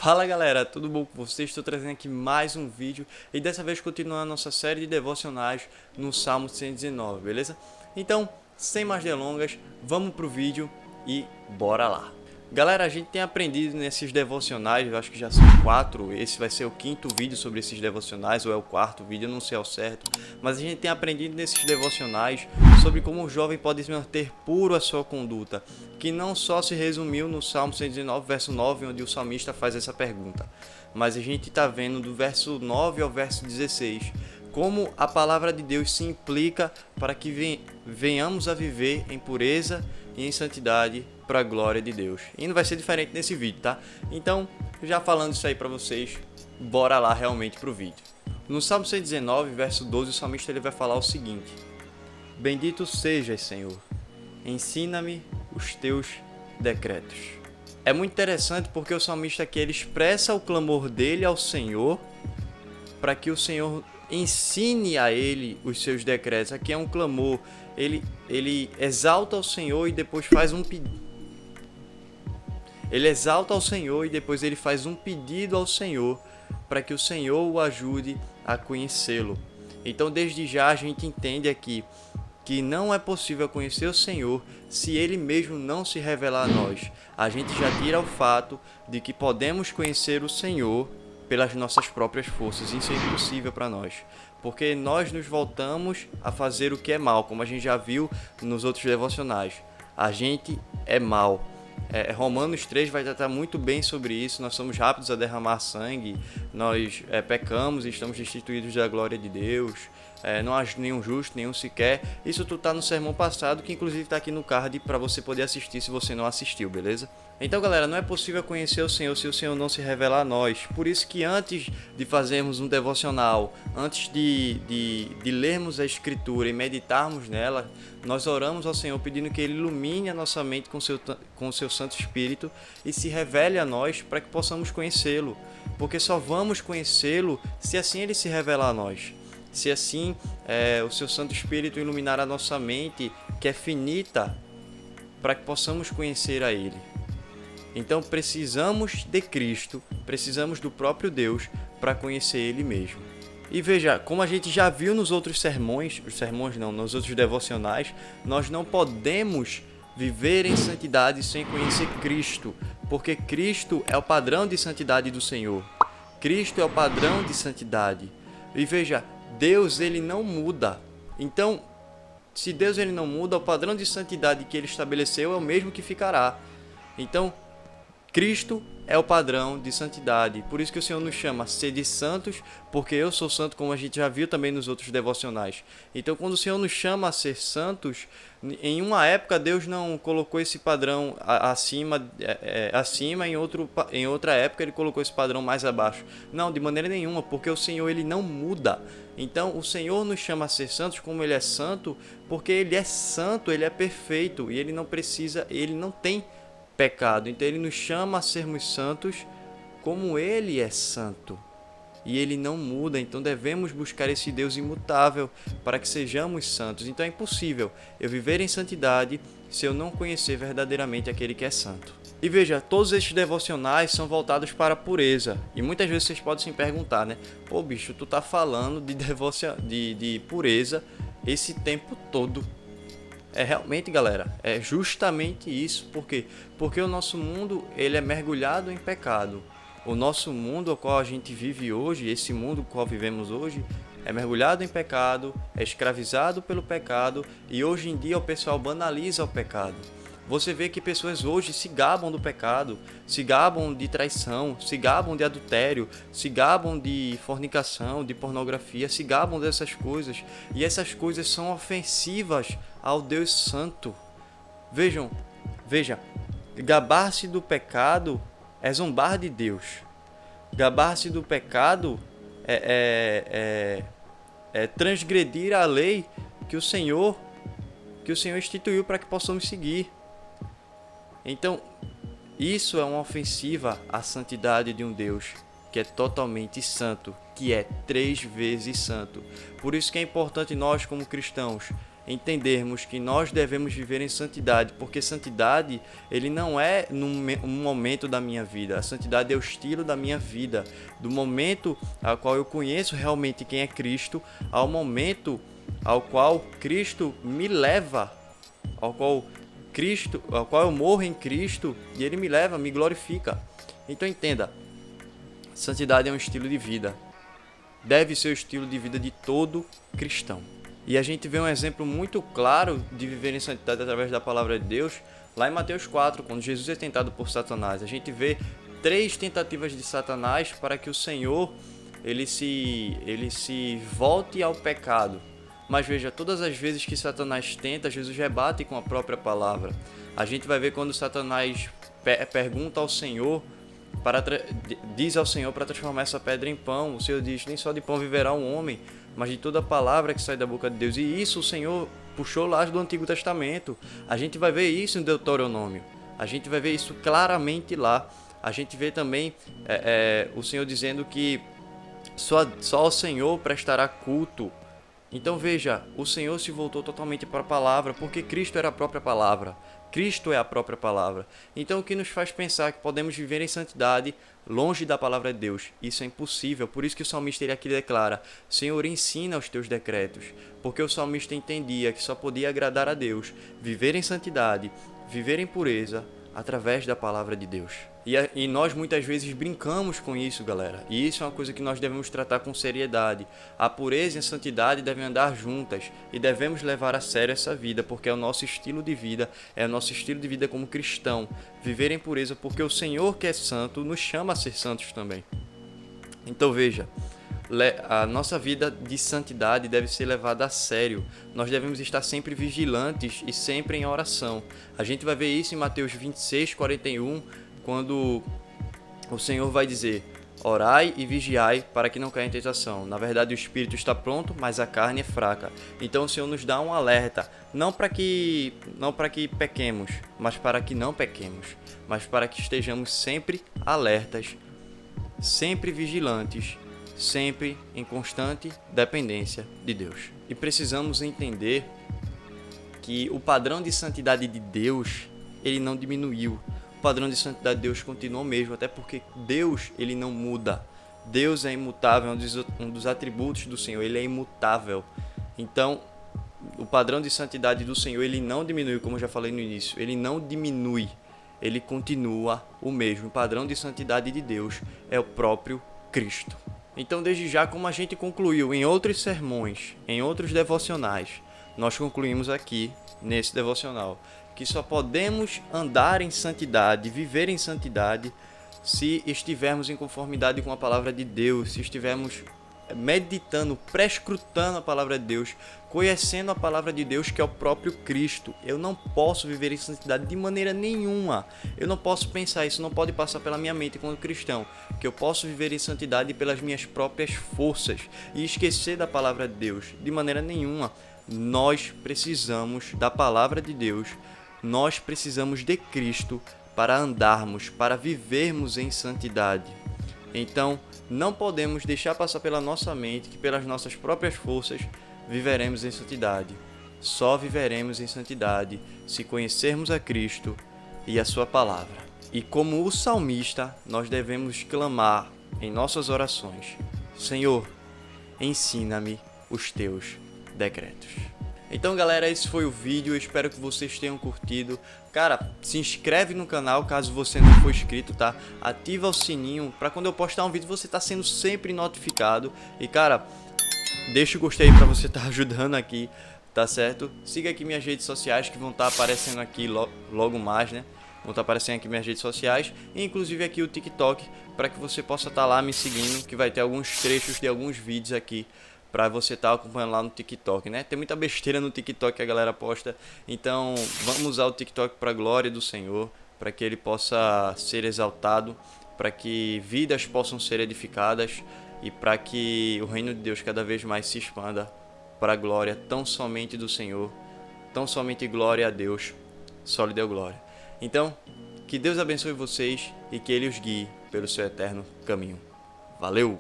Fala galera, tudo bom com vocês? Estou trazendo aqui mais um vídeo e dessa vez continuando a nossa série de devocionais no Salmo 119, beleza? Então, sem mais delongas, vamos pro vídeo e bora lá! Galera, a gente tem aprendido nesses devocionais, eu acho que já são 4, esse vai ser o 5º vídeo sobre esses devocionais, ou é o 4º vídeo, eu não sei ao certo, mas a gente tem aprendido nesses devocionais sobre como o jovem pode se manter puro a sua conduta, que não só se resumiu no Salmo 119, verso 9, onde o salmista faz essa pergunta, mas a gente está vendo do verso 9 ao verso 16, como a palavra de Deus se implica para que venhamos a viver em pureza e em santidade para a glória de Deus. E não vai ser diferente nesse vídeo, tá? Então, já falando isso aí para vocês, bora lá realmente pro vídeo. No Salmo 119, verso 12, o salmista ele vai falar o seguinte: Bendito sejas, Senhor, ensina-me os teus decretos. É muito interessante porque o salmista aqui ele expressa o clamor dele ao Senhor para que o Senhor ensine a ele os seus decretos. Aqui é um clamor, ele exalta ao Senhor e depois faz um pedido. Ele exalta ao Senhor e depois ele faz um pedido ao Senhor para que o Senhor o ajude a conhecê-lo. Então, desde já a gente entende aqui que não é possível conhecer o Senhor se Ele mesmo não se revelar a nós. A gente já tira o fato de que podemos conhecer o Senhor pelas nossas próprias forças. Isso é impossível para nós, porque nós nos voltamos a fazer o que é mal, como a gente já viu nos outros devocionais. A gente é mal. Romanos 3 vai tratar muito bem sobre isso. Nós somos rápidos a derramar sangue, nós pecamos e estamos destituídos da glória de Deus, não há nenhum justo, nenhum sequer. Isso tudo está no sermão passado, que inclusive está aqui no card para você poder assistir se você não assistiu, beleza? Então galera, não é possível conhecer o Senhor se o Senhor não se revelar a nós. Por isso que antes de fazermos um devocional, antes de lermos a Escritura e meditarmos nela, nós oramos ao Senhor pedindo que Ele ilumine a nossa mente com o seu Santo Espírito e se revele a nós para que possamos conhecê-lo. Porque só vamos conhecê-lo se assim Ele se revelar a nós. Se assim o seu Santo Espírito iluminar a nossa mente, que é finita, para que possamos conhecer a Ele. Então precisamos de Cristo, precisamos do próprio Deus para conhecer Ele mesmo. E veja, como a gente já viu nos outros nos outros devocionais, nós não podemos viver em santidade sem conhecer Cristo, porque Cristo é o padrão de santidade do Senhor. Cristo é o padrão de santidade. E veja, Deus ele não muda. Então, se Deus ele não muda, o padrão de santidade que Ele estabeleceu é o mesmo que ficará. Então, Cristo é o padrão de santidade. Por isso que o Senhor nos chama sede santos, porque eu sou santo, como a gente já viu também nos outros devocionais. Então, quando o Senhor nos chama a ser santos, em uma época Deus não colocou esse padrão acima, em outra época Ele colocou esse padrão mais abaixo. Não, de maneira nenhuma, porque o Senhor ele não muda. Então, o Senhor nos chama a ser santos como Ele é santo, porque Ele é santo, Ele é perfeito e Ele não precisa, Ele não tem pecado. Então Ele nos chama a sermos santos como Ele é santo e Ele não muda. Então devemos buscar esse Deus imutável para que sejamos santos. Então é impossível eu viver em santidade se eu não conhecer verdadeiramente aquele que é santo. E veja, todos estes devocionais são voltados para a pureza. E muitas vezes vocês podem se perguntar, né? Pô bicho, tu tá falando de pureza esse tempo todo. Realmente, galera, é justamente isso. Por quê? Porque o nosso mundo ele é mergulhado em pecado. O nosso mundo ao qual a gente vive hoje, esse mundo ao qual vivemos hoje, é mergulhado em pecado, é escravizado pelo pecado e hoje em dia o pessoal banaliza o pecado. Você vê que pessoas hoje se gabam do pecado, se gabam de traição, se gabam de adultério, se gabam de fornicação, de pornografia, se gabam dessas coisas. E essas coisas são ofensivas ao Deus Santo. Veja, gabar-se do pecado é zombar de Deus. Gabar-se do pecado é transgredir a lei que o Senhor instituiu para que possamos seguir. Então, isso é uma ofensiva à santidade de um Deus que é totalmente santo, que é 3 vezes santo. Por isso que é importante nós, como cristãos, entendermos que nós devemos viver em santidade, porque santidade, ele não é um momento da minha vida. A santidade é o estilo da minha vida, do momento ao qual eu conheço realmente quem é Cristo, ao momento ao qual Cristo me leva, ao qual eu morro em Cristo e ele me leva, me glorifica. Então entenda, santidade é um estilo de vida. Deve ser o estilo de vida de todo cristão. E a gente vê um exemplo muito claro de viver em santidade através da palavra de Deus, lá em Mateus 4, quando Jesus é tentado por Satanás. A gente vê 3 tentativas de Satanás para que o Senhor ele se volte ao pecado. Mas veja, todas as vezes que Satanás tenta, Jesus rebate com a própria palavra. A gente vai ver quando Satanás pergunta ao Senhor, diz ao Senhor para transformar essa pedra em pão. O Senhor diz, nem só de pão viverá um homem, mas de toda a palavra que sai da boca de Deus. E isso o Senhor puxou lá do Antigo Testamento. A gente vai ver isso em Deuteronômio. A gente vai ver isso claramente lá. A gente vê também o Senhor dizendo que só ao Senhor prestará culto. Então veja, o Senhor se voltou totalmente para a palavra, porque Cristo era a própria palavra. Cristo é a própria palavra. Então o que nos faz pensar que podemos viver em santidade longe da palavra de Deus? Isso é impossível. Por isso que o salmista ele aqui declara, Senhor, ensina os teus decretos. Porque o salmista entendia que só podia agradar a Deus, viver em santidade, viver em pureza, através da palavra de Deus. E nós muitas vezes brincamos com isso, galera. E isso é uma coisa que nós devemos tratar com seriedade. A pureza e a santidade devem andar juntas e devemos levar a sério essa vida, porque é o nosso estilo de vida, é o nosso estilo de vida como cristão. Viver em pureza, porque o Senhor que é santo nos chama a ser santos também. Então veja, a nossa vida de santidade deve ser levada a sério. Nós devemos estar sempre vigilantes e sempre em oração. A gente vai ver isso em Mateus 26, 41, quando o Senhor vai dizer, orai e vigiai para que não caia em tentação. Na verdade, o espírito está pronto, mas a carne é fraca. Então o Senhor nos dá um alerta, não para que pequemos, mas para que não pequemos, mas para que estejamos sempre alertas, sempre vigilantes, sempre em constante dependência de Deus. E precisamos entender que o padrão de santidade de Deus, ele não diminuiu. O padrão de santidade de Deus continua o mesmo, até porque Deus, ele não muda. Deus é imutável, é um dos atributos do Senhor, ele é imutável. Então, o padrão de santidade do Senhor, ele não diminui, como eu já falei no início, ele não diminui, ele continua o mesmo. O padrão de santidade de Deus é o próprio Cristo. Então, desde já, como a gente concluiu em outros sermões, em outros devocionais, nós concluímos aqui, nesse devocional, que só podemos andar em santidade, viver em santidade, se estivermos em conformidade com a palavra de Deus, se estivermos meditando, prescrutando a palavra de Deus, conhecendo a palavra de Deus, que é o próprio Cristo. Eu não posso viver em santidade de maneira nenhuma. Eu não posso pensar isso, não pode passar pela minha mente como cristão, que eu posso viver em santidade pelas minhas próprias forças e esquecer da palavra de Deus. De maneira nenhuma. Nós precisamos da palavra de Deus, nós precisamos de Cristo para andarmos, para vivermos em santidade. Então, não podemos deixar passar pela nossa mente que pelas nossas próprias forças viveremos em santidade. Só viveremos em santidade se conhecermos a Cristo e a sua palavra. E como o salmista, nós devemos clamar em nossas orações, Senhor, ensina-me os teus decretos. Então galera, esse foi o vídeo, eu espero que vocês tenham curtido. Cara, se inscreve no canal caso você não for inscrito, tá? Ativa o sininho para quando eu postar um vídeo você tá sendo sempre notificado. E cara, deixa o gostei para você estar ajudando aqui, tá certo? Siga aqui minhas redes sociais que vão estar aparecendo aqui logo mais, né? Vão estar aparecendo aqui minhas redes sociais, e inclusive aqui o TikTok, para que você possa estar lá me seguindo, que vai ter alguns trechos de alguns vídeos aqui para você estar acompanhando lá no TikTok, né? Tem muita besteira no TikTok que a galera posta, então vamos usar o TikTok para a glória do Senhor, para que ele possa ser exaltado, para que vidas possam ser edificadas e para que o reino de Deus cada vez mais se expanda para a glória tão somente do Senhor, tão somente glória a Deus, só lhe deu glória. Então, que Deus abençoe vocês e que Ele os guie pelo seu eterno caminho. Valeu!